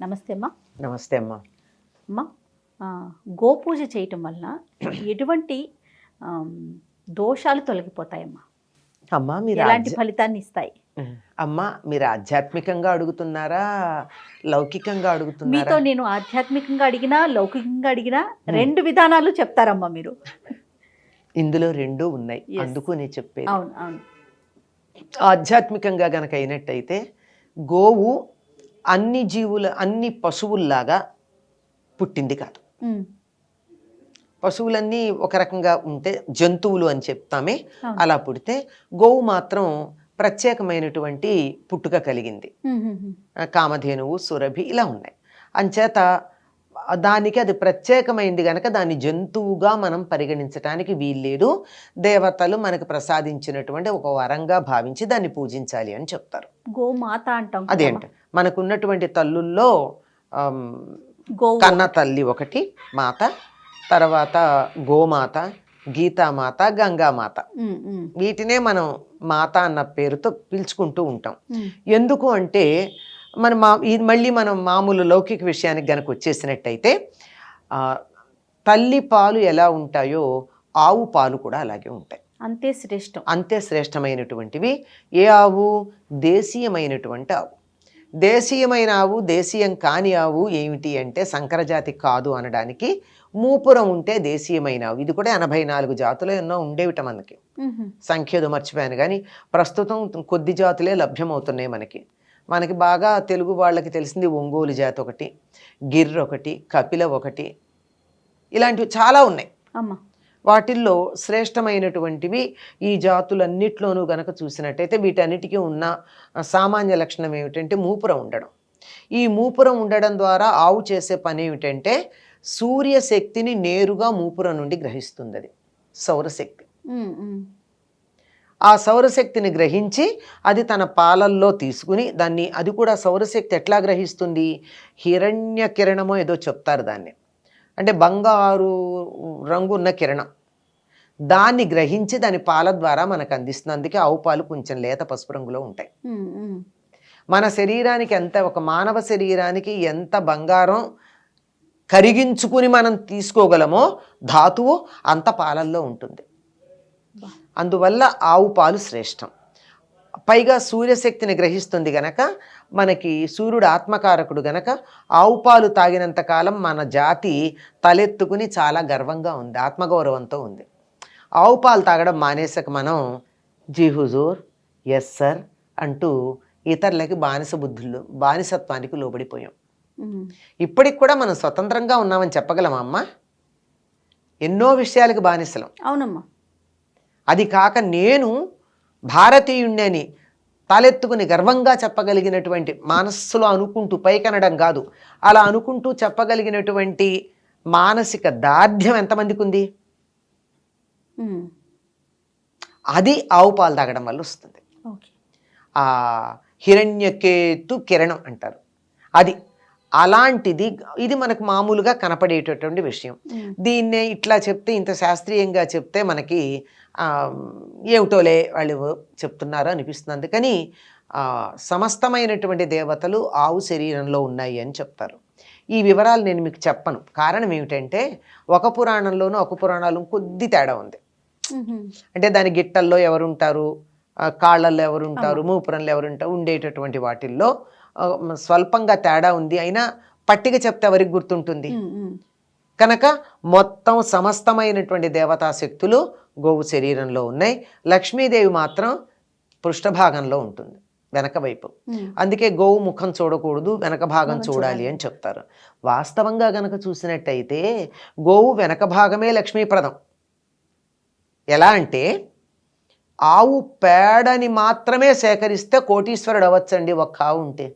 నమస్తే అమ్మా. నమస్తే అమ్మా. అమ్మా, గోపూజ చేయటం వలన ఎటువంటి దోషాలు తొలగిపోతాయమ్మా? అమ్మా మీరు ఎలాంటి ఫలితాన్ని ఇస్తాయి? అమ్మా మీరు ఆధ్యాత్మికంగా అడుగుతున్నారా, లౌకికంగా అడుగుతున్నారా? మీతో నేను ఆధ్యాత్మికంగా అడిగినా లౌకికంగా అడిగినా రెండు విధానాలు చెప్తారమ్మా మీరు. ఇందులో రెండు ఉన్నాయి, అందుకు నేను చెప్పేది. అవును అవును. ఆధ్యాత్మికంగా గనక అయినట్టయితే గోవు అన్ని అన్ని పశువుల్లాగా పుట్టింది కాదు. పశువులన్నీ ఒక రకంగా ఉంటే జంతువులు అని చెప్తామే, అలా పుడితే గోవు మాత్రం ప్రత్యేకమైనటువంటి పుట్టుక కలిగింది. కామధేనువు, సురభి ఇలా ఉన్నాయి. అంచేత దానికి అది ప్రత్యేకమైంది గనక దాన్ని జంతువుగా మనం పరిగణించడానికి వీల్లేదు. దేవతలు మనకు ప్రసాదించినటువంటి ఒక వరంగా భావించి దాన్ని పూజించాలి అని చెప్తారు. గోమాత అంటాం. అదేంటి మనకున్నటువంటి తల్లుల్లో కన్న తల్లి ఒకటి మాత, తర్వాత గోమాత, గీతామాత, గంగామాత, వీటినే మనం మాత అన్న పేరుతో పిలుచుకుంటూ ఉంటాం. ఎందుకు అంటే మళ్ళీ మనం మామూలు లౌకిక విషయానికి గనక వచ్చేసినట్టయితే తల్లి పాలు ఎలా ఉంటాయో ఆవు పాలు కూడా అలాగే ఉంటాయి. అంతే శ్రేష్టమైనటువంటివి. ఏ ఆవు? దేశీయమైనటువంటి ఆవు. దేశీయమైన ఆవు, దేశీయం కాని ఆవు ఏమిటి అంటే సంకరజాతి కాదు అనడానికి మూపురం ఉంటే దేశీయమైన ఆవు. ఇది కూడా 84 జాతులు ఎన్నో ఉండేవిట మనకి, సంఖ్యదు మర్చిపోయాను కానీ ప్రస్తుతం కొద్ది జాతులే లభ్యమవుతున్నాయి మనకి బాగా తెలుగు వాళ్ళకి తెలిసింది ఒంగోలు జాతి ఒకటి, గిర్ ఒకటి, కపిల ఒకటి, ఇలాంటివి చాలా ఉన్నాయి. వాటిల్లో శ్రేష్టమైనటువంటివి ఈ జాతులన్నిట్లోనూ గనక చూసినట్టయితే వీటన్నిటికీ ఉన్న సామాన్య లక్షణం ఏమిటంటే మూపురం ఉండడం. ఈ మూపురం ఉండడం ద్వారా ఆవు చేసే పని ఏమిటంటే సూర్యశక్తిని నేరుగా మూపురం నుండి గ్రహిస్తుంది. అది సౌరశక్తి. ఆ సౌరశక్తిని గ్రహించి అది తన పాలల్లో తీసుకుని దాన్ని, అది కూడా సౌరశక్తి ఎట్లా గ్రహిస్తుంది? హిరణ్య కిరణమో ఏదో చెప్తారు దాన్ని, అంటే బంగారు రంగు ఉన్న కిరణం, దాన్ని గ్రహించి దాని పాల ద్వారా మనకు అందిస్తుంది. అందుకే ఆవు పాలు కొంచెం లేత పసుపు రంగులో ఉంటాయి. మన శరీరానికి ఒక మానవ శరీరానికి ఎంత బంగారం కరిగించుకుని మనం తీసుకోగలమో ధాతువు అంత పాలల్లో ఉంటుంది. అందువల్ల ఆవు పాలు శ్రేష్టం. పైగా సూర్యశక్తిని గ్రహిస్తుంది గనక, మనకి సూర్యుడు ఆత్మకారకుడు గనక ఆవు పాలు తాగినంత కాలం మన జాతి తలెత్తుకుని చాలా గర్వంగా ఉంది, ఆత్మగౌరవంతో ఉంది. ఆవు పాలు తాగడం మానేసాక మనం జీ హుజూర్, ఎస్ సార్ అంటూ ఇతరులకి బానిసత్వానికి లోబడిపోయాం. ఇప్పటికి కూడా మనం స్వతంత్రంగా ఉన్నామని చెప్పగలమా అమ్మ? ఎన్నో విషయాలకు బానిసలం. అవునమ్మా. అది కాక నేను భారతీయుణ్ణి తలెత్తుకుని గర్వంగా చెప్పగలిగినటువంటి, మనస్సులో అనుకుంటూ పైకనడం కాదు, అలా అనుకుంటూ చెప్పగలిగినటువంటి మానసిక దార్ఢ్యం ఎంతమందికి ఉంది? అది ఆవు పాలు తాగడం వల్ల వస్తుంది. ఆ హిరణ్యకేతు కిరణం అంటారు అది. అలాంటిది ఇది మనకు మామూలుగా కనపడేటటువంటి విషయం. దీన్నే ఇట్లా చెప్తే, ఇంత శాస్త్రీయంగా చెప్తే మనకి ఏమిటోలే వాళ్ళు చెప్తున్నారు అనిపిస్తుంది. అందుకని సమస్తమైనటువంటి దేవతలు ఆవు శరీరంలో ఉన్నాయి అని చెప్తారు. ఈ వివరాలు నేను మీకు చెప్పను. కారణం ఏమిటంటే ఒక పురాణంలోనూ ఒక పురాణాలు కొద్ది తేడా ఉంది. అంటే దాని గిట్టల్లో ఎవరుంటారు, కాళ్ళల్లో ఎవరుంటారు, మూపురంలో ఎవరుంటారు, ఉండేటటువంటి వాటిల్లో స్వల్పంగా తేడా ఉంది. అయినా పట్టిక చెప్తే ఎవరికి గుర్తుంటుంది? కనుక మొత్తం సమస్తమైనటువంటి దేవతా శక్తులు గోవు శరీరంలో ఉన్నాయి. లక్ష్మీదేవి మాత్రం పృష్ఠభాగంలో ఉంటుంది, వెనక వైపు. అందుకే గోవు ముఖం చూడకూడదు, వెనక భాగం చూడాలి అని చెప్తారు. వాస్తవంగా గనక చూసినట్టయితే గోవు వెనక భాగమే లక్ష్మీప్రదం. ఎలా అంటే ఆవు పేడని మాత్రమే సేకరిస్తే కోటీశ్వరుడు అవ్వచ్చండి ఒక్క ఆవు ఉంటే.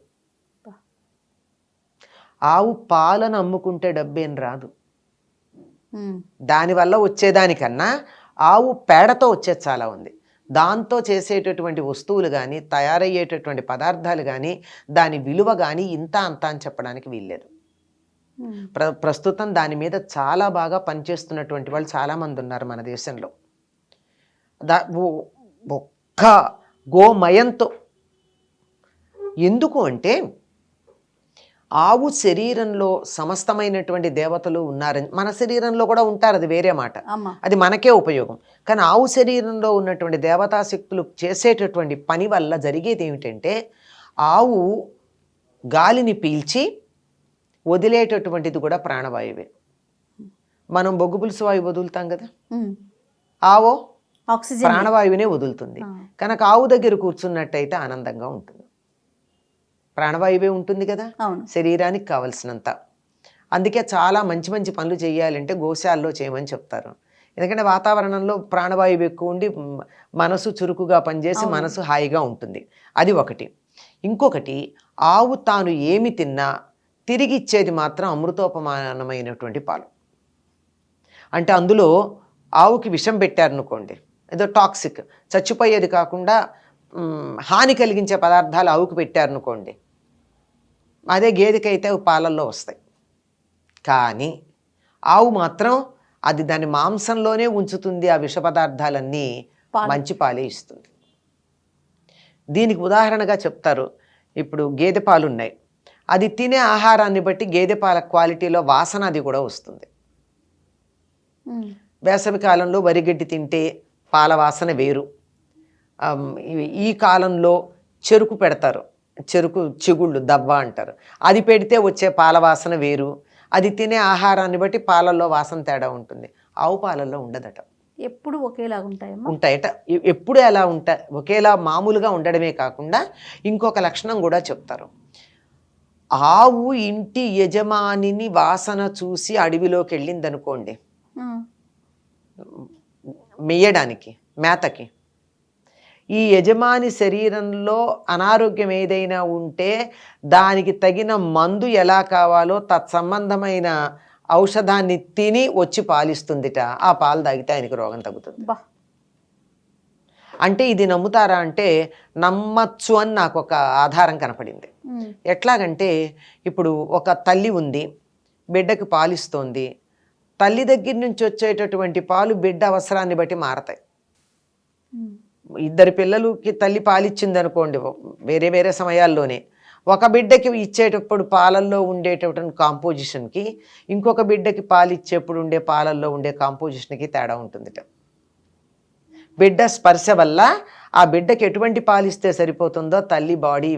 ఆవు పాలను అమ్ముకుంటే డబ్బేం రాదు. దానివల్ల వచ్చేదానికన్నా ఆవు పేడతో వచ్చేది చాలా ఉంది. దాంతో చేసేటటువంటి వస్తువులు కానీ, తయారయ్యేటటువంటి పదార్థాలు కానీ, దాని విలువ కానీ ఇంత అంత అని చెప్పడానికి వీల్లేదు. ప్రస్తుతం దాని మీద చాలా బాగా పనిచేస్తున్నటువంటి వాళ్ళు చాలామంది ఉన్నారు మన దేశంలో. ఒక్క గోమయంతో. ఎందుకు అంటే ఆవు శరీరంలో సమస్తమైనటువంటి దేవతలు ఉన్నారని, మన శరీరంలో కూడా ఉంటారు, అది వేరే మాట, అది మనకే ఉపయోగం. కానీ ఆవు శరీరంలో ఉన్నటువంటి దేవతా శక్తులు చేసేటటువంటి పని వల్ల జరిగేది ఏమిటంటే, ఆవు గాలిని పీల్చి వదిలేటటువంటిది కూడా ప్రాణవాయువే. మనం బొగ్గు పులుసు వాయువు వదులుతాం కదా, ఆవో ఆక్సిజన్ ప్రాణవాయువునే వదులుతుంది. కనుక ఆవు దగ్గర కూర్చున్నట్టయితే ఆనందంగా ఉంటుంది, ప్రాణవాయువే ఉంటుంది కదా శరీరానికి కావలసినంత. అందుకే చాలా మంచి మంచి పనులు చేయాలంటే గోశాలలో చేయమని చెప్తారు. ఎందుకంటే వాతావరణంలో ప్రాణవాయువు ఎక్కువ ఉండి మనసు చురుకుగా పనిచేసి మనసు హాయిగా ఉంటుంది. అది ఒకటి. ఇంకొకటి, ఆవు తాను ఏమి తిన్నా తిరిగి ఇచ్చేది మాత్రం అమృతోపమానమైనటువంటి పాలు. అంటే అందులో ఆవుకి విషం పెట్టారనుకోండి, ఏదో టాక్సిక్ చచ్చిపోయేది కాకుండా హాని కలిగించే పదార్థాలు ఆవుకి పెట్టారనుకోండి, అదే గేదెకైతే పాలల్లో వస్తాయి. కానీ ఆవు మాత్రం అది దాని మాంసంలోనే ఉంచుతుంది ఆ విష పదార్థాలన్నీ, మంచి పాలే ఇస్తుంది. దీనికి ఉదాహరణగా చెప్తారు, ఇప్పుడు గేదె పాలు ఉన్నాయి, అది తినే ఆహారాన్ని బట్టి గేదె పాల క్వాలిటీలో వాసన అది కూడా వస్తుంది. వేసవి కాలంలో వరిగడ్డి తింటే పాల వాసన వేరు. ఈ కాలంలో చెరుకు పెడతారు, చెరుకు చిగుళ్ళు దవ్వ అంటారు, అది పెడితే వచ్చే పాల వాసన వేరు. అది తినే ఆహారాన్ని బట్టి పాలల్లో వాసన తేడా ఉంటుంది. ఆవు పాలల్లో ఉండదట, ఎప్పుడు ఒకేలాగా ఉంటాయట. ఎప్పుడు ఎలా ఉంటాయి, ఒకేలా మామూలుగా ఉండడమే కాకుండా ఇంకొక లక్షణం కూడా చెప్తారు. ఆవు ఇంటి యజమానిని వాసన చూసి అడవిలోకి వెళ్ళింది అనుకోండి మెయ్యడానికి, మేతకి, ఈ యజమాని శరీరంలో అనారోగ్యం ఏదైనా ఉంటే దానికి తగిన మందు ఎలా కావాలో తత్సంబంధమైన ఔషధాన్ని తిని వచ్చి పాలిస్తుందిట. ఆ పాలు తాగితే ఆయనకి రోగం తగ్గుతుంది. అంటే ఇది నమ్ముతారా అంటే నమ్మచ్చు అని నాకు ఒక ఆధారం కనపడింది. ఎట్లాగంటే, ఇప్పుడు ఒక తల్లి ఉంది, బిడ్డకి పాలిస్తోంది. తల్లి దగ్గర నుంచి వచ్చేటటువంటి పాలు బిడ్డ అవసరాన్ని బట్టి మారతాయి. ఇద్దరు పిల్లలకి తల్లి పాలిచ్చింది అనుకోండి వేరే వేరే సమయాల్లోనే, ఒక బిడ్డకి ఇచ్చేటప్పుడు పాలల్లో ఉండేటటువంటి కాంపోజిషన్కి ఇంకొక బిడ్డకి పాలు ఇచ్చేప్పుడు ఉండే పాలల్లో ఉండే కాంపోజిషన్కి తేడా ఉంటుందిట. బిడ్డ స్పర్శ వల్ల ఆ బిడ్డకి ఎటువంటి పాలు ఇస్తే సరిపోతుందో తల్లి బాడీ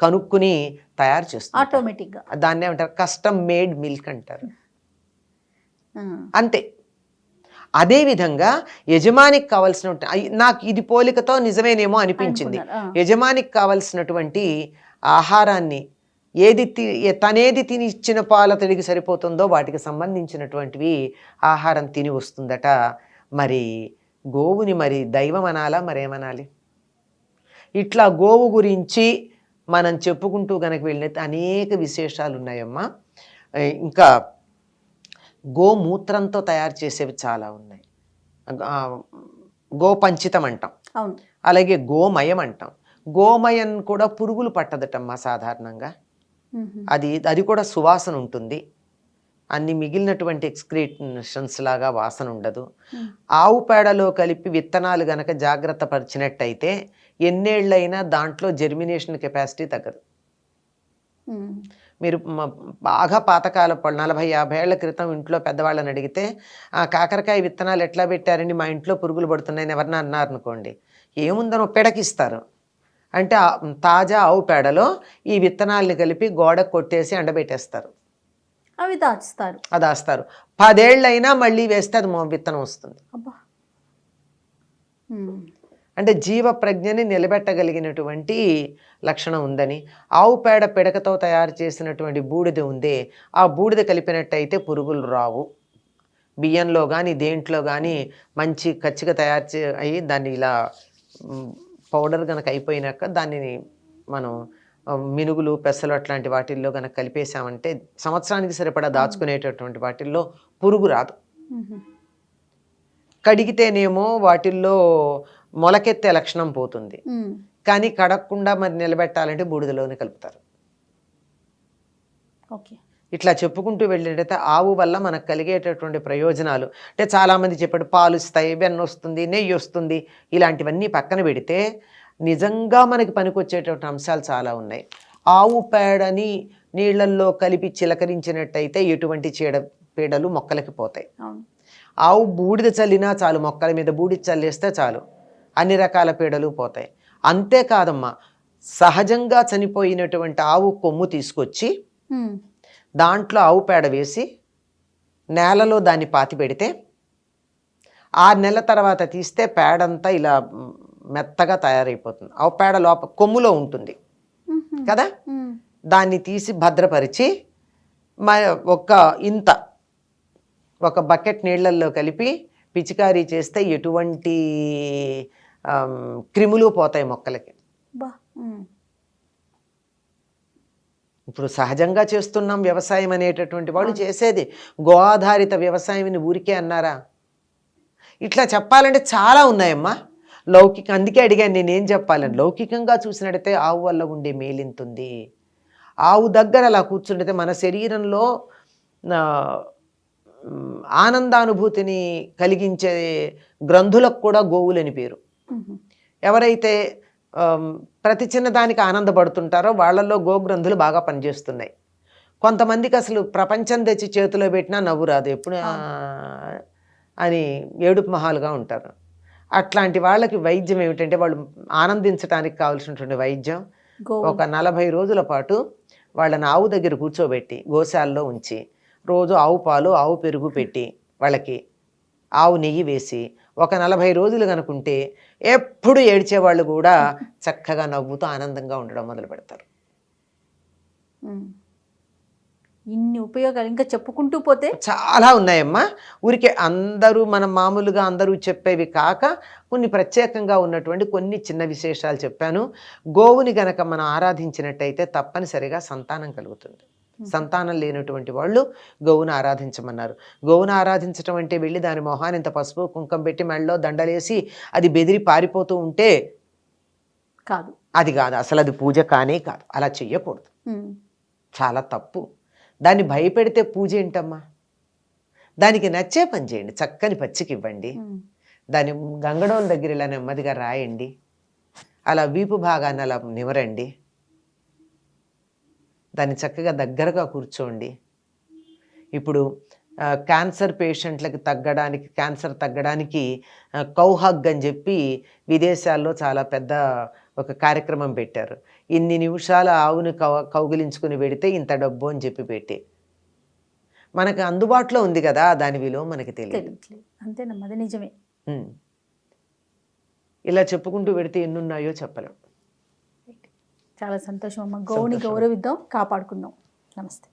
కనుక్కుని తయారు చేస్తుంది ఆటోమేటిక్గా. దాన్ని ఏమంటారు, కస్టమ్ మేడ్ మిల్క్ అంటారు. అంతే. అదేవిధంగా యజమానికి కావలసిన, నాకు ఇది పోలికతో నిజమేనేమో అనిపించింది, యజమానికి కావలసినటువంటి ఆహారాన్ని తనేది తిని ఇచ్చిన పాలతడికి సరిపోతుందో వాటికి సంబంధించినటువంటివి ఆహారం తిని వస్తుందట. మరి గోవుని మరి దైవం అనాలా మరేమనాలి? ఇట్లా గోవు గురించి మనం చెప్పుకుంటూ కనుక వెళ్ళినట్టు అనేక విశేషాలు ఉన్నాయమ్మా. ఇంకా గోమూత్రంతో తయారు చేసేవి చాలా ఉన్నాయి. గోపంచితం అంటాం, అలాగే గోమయం అంటాం. గోమయం కూడా పురుగులు పట్టదటమ్మా సాధారణంగా. అది కూడా సువాసన ఉంటుంది, అన్ని మిగిలినటువంటి ఎక్స్క్రీషన్స్ లాగా వాసన ఉండదు. ఆవు పేడలో కలిపి విత్తనాలు గనక జాగ్రత్త పరిచినట్టయితే ఎన్నేళ్ళైనా దాంట్లో జెర్మినేషన్ కెపాసిటీ తగ్గదు. మీరు బాగా పాతకాల 40-50 ఏళ్ల క్రితం ఇంట్లో పెద్దవాళ్ళని అడిగితే ఆ కాకరకాయ విత్తనాలు ఎట్లా పెట్టారని మా ఇంట్లో పురుగులు పడుతున్నాయని ఎవరన్నా అన్నారనుకోండి, ఏముందని పెడకిస్తారు. అంటే తాజా ఆవు పేడలో ఈ విత్తనాలని కలిపి గోడ కొట్టేసి ఎండబెట్టేస్తారు, అవి దాస్తారు. అది దాస్తారు. 10 ఏళ్ళైనా మళ్ళీ వేస్తే అది విత్తనం వస్తుంది. అంటే జీవ ప్రజ్ఞని నిలబెట్టగలిగినటువంటి లక్షణం ఉందని. ఆవు పేడ పిడకతో తయారు చేసినటువంటి బూడిద ఉందే, ఆ బూడిద కలిపినట్టయితే పురుగులు రావు. బియ్యంలో కానీ దేంట్లో కానీ మంచి కచ్చిగా తయారు అయ్యి దాన్ని ఇలా పౌడర్ కనుక అయిపోయినాక దానిని మనం మినుగులు పెసలు అట్లాంటి వాటిల్లో కనుక కలిపేసామంటే సంవత్సరానికి సరిపడా దాచుకునేటటువంటి వాటిల్లో పురుగు రాదు. కడిగితేనేమో వాటిల్లో మొలకెత్తే లక్షణం పోతుంది, కానీ కడగకుండా మరి నిలబెట్టాలంటే బూడిదలోనే కలుపుతారు. ఇట్లా చెప్పుకుంటూ వెళ్ళేటైతే ఆవు వల్ల మనకు కలిగేటటువంటి ప్రయోజనాలు అంటే చాలామంది చెప్పాడు, పాలు ఇస్తాయి, వెన్న వస్తుంది, నెయ్యి వస్తుంది, ఇలాంటివన్నీ పక్కన పెడితే నిజంగా మనకి పనికొచ్చేటటువంటి అంశాలు చాలా ఉన్నాయి. ఆవు పేడని నీళ్ళల్లో కలిపి చిలకరించినట్టయితే ఎటువంటి చీడపీడలు మొక్కలకి పోతాయి. అవును. ఆవు బూడిద చల్లినా చాలు, మొక్కల మీద బూడిద చల్లేస్తే చాలు, అన్ని రకాల పీడలు పోతాయి. అంతేకాదమ్మా, సహజంగా చనిపోయినటువంటి ఆవు కొమ్ము తీసుకొచ్చి దాంట్లో ఆవు పేడ వేసి నేలలో దాన్ని పాతి పెడితే 6 నెలల తర్వాత తీస్తే పేడంతా ఇలా మెత్తగా తయారైపోతుంది. ఆవు పేడ కొమ్ములో ఉంటుంది కదా, దాన్ని తీసి భద్రపరిచి ఒక బకెట్ నీళ్ళల్లో కలిపి పిచికారీ చేస్తే ఎటువంటి క్రిములు పోతాయి మొక్కలకి. ఇప్పుడు సహజంగా చేస్తున్నాం వ్యవసాయం అనేటటువంటి వాళ్ళు చేసేది గో ఆధారిత వ్యవసాయం ఊరికే అన్నారా? ఇట్లా చెప్పాలంటే చాలా ఉన్నాయమ్మా అందుకే అడిగాను నేనేం చెప్పాలని. లౌకికంగా చూసినట్టయితే ఆవు వల్ల ఉండే మేలింతుంది. ఆవు దగ్గర అలా కూర్చుంటే మన శరీరంలో ఆనందానుభూతిని కలిగించే గ్రంథులకు కూడా గోవులని పేరు. ఎవరైతే ప్రతి చిన్నదానికి ఆనందపడుతుంటారో వాళ్ళల్లో గోగ్రంథులు బాగా పనిచేస్తున్నాయి. కొంతమందికి అసలు ప్రపంచం తెచ్చి చేతిలో పెట్టినా నవ్వు రాదు, ఎప్పుడు అని ఏడుపు మహాలుగా ఉంటారు. అట్లాంటి వాళ్ళకి వైద్యం ఏమిటంటే, వాళ్ళు ఆనందించడానికి కావాల్సినటువంటి వైద్యం ఒక 40 రోజుల పాటు వాళ్ళని ఆవు దగ్గర కూర్చోబెట్టి గోశాలలో ఉంచి రోజు ఆవు పాలు ఆవు పెరుగు పెట్టి వాళ్ళకి ఆవు నెయ్యి వేసి ఒక 40 రోజులు కనుకుంటే ఎప్పుడు ఏడ్చేవాళ్ళు కూడా చక్కగా నవ్వుతూ ఆనందంగా ఉండడం మొదలు పెడతారు. ఇన్ని ఉపయోగాలు ఇంకా చెప్పుకుంటూ పోతే చాలా ఉన్నాయమ్మా. ఊరికే అందరూ మనం మామూలుగా అందరూ చెప్పేవి కాక కొన్ని ప్రత్యేకంగా ఉన్నటువంటి కొన్ని చిన్న విశేషాలు చెప్పాను. గోవుని గనక మనం ఆరాధించినట్టయితే తప్పనిసరిగా సంతానం కలుగుతుంది. సంతానం లేనటువంటి వాళ్ళు గోవును ఆరాధించమన్నారు. గోవును ఆరాధించడం అంటే వెళ్ళి దాని మొహాన్ని ఇంత పసుపు కుంకం పెట్టి మెడలో దండలేసి అది బెదిరి పారిపోతూ ఉంటే కాదు, అది కాదు, అసలు అది పూజ కానే కాదు. అలా చెయ్యకూడదు, చాలా తప్పు. దాన్ని భయపెడితే పూజ ఏంటమ్మా? దానికి నచ్చే పని చేయండి. చక్కని పచ్చికి ఇవ్వండి, దాని గంగడోల దగ్గర ఇలా నెమ్మదిగా రాయండి, అలా వీపు భాగాన్ని అలా నివరండి, దాన్ని చక్కగా దగ్గరగా కూర్చోండి. ఇప్పుడు క్యాన్సర్ పేషెంట్లకి క్యాన్సర్ తగ్గడానికి కౌహగ్ అని చెప్పి విదేశాల్లో చాలా పెద్ద ఒక కార్యక్రమం పెట్టారు. ఇన్ని నిమిషాలు ఆవుని కౌగిలించుకుని పెడితే ఇంత డబ్బు అని చెప్పి పెట్టి మనకు అందుబాటులో ఉంది కదా, దాని విలువ మనకి తెలియదు. అంతేనమ్మా, అది నిజమే. ఇలా చెప్పుకుంటూ పెడితే ఎన్నున్నాయో చెప్పలేం. చాలా సంతోషం అమ్మ. గోవుని గౌరవిద్దాం, కాపాడుకుందాం. నమస్తే.